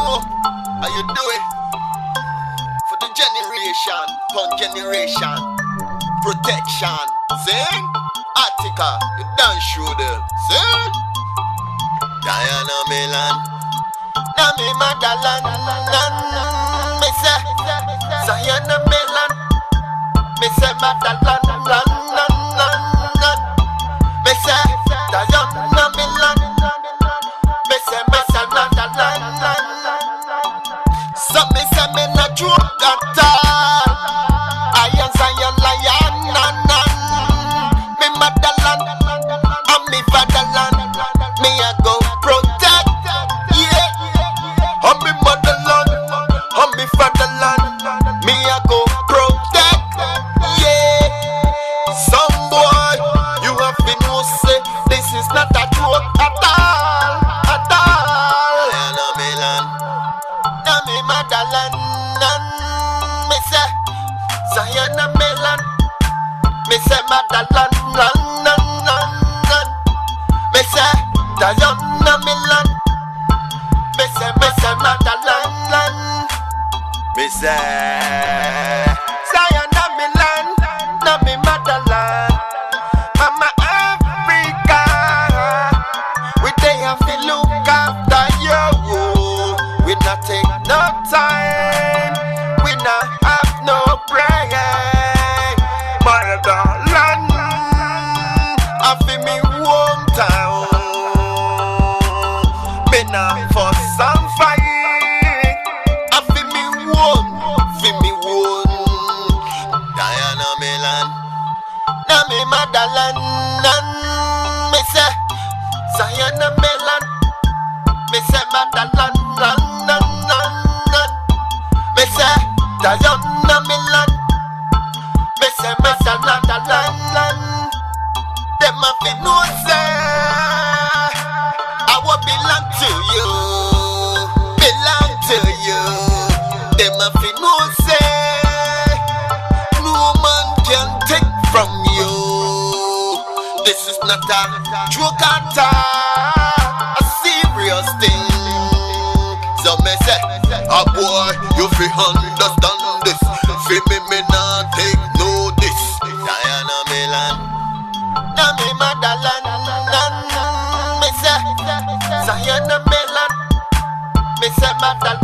know how you do it. For the generation, upon generation, protection. See? Attica, you done show them. See? Diana Milan, Nami Madalan, me say, Diana Milan, me say Madalan, me say, Diana Milan, me say Madalan. So me say me not joke at all. I am Zion Lion, me Madalan, and me Fatherland. Me I go protect, yeah. On me motherland, on me fatherland. Me I go protect, yeah. Some boy, you have been know say this is not a joke at all, at all. I know me land, na me motherland. Me say, Zion na me land. Me say motherland, me say. Zion na me land. Me say motherland. Me say Zion na me land, na me motherland. Mama Africa, we dey have to look after you. We not take no time, we not have no break. Motherland, I feel me hometown. For some fight, I feel me one. Diana Milan, na me motherland. Me say, Zion na Milan, me say motherland. Me say, Zion na Milan, me say motherland. Them a fi know say I will belong to you, belong to you. Them a fi know say no man can take from you. This is not a joke at all, a serious thing. So me say, ah boy, you fi understand this. Fi me not take no this. Diana Milan, na me motherland. Me say, Zion na me land, me say motherland.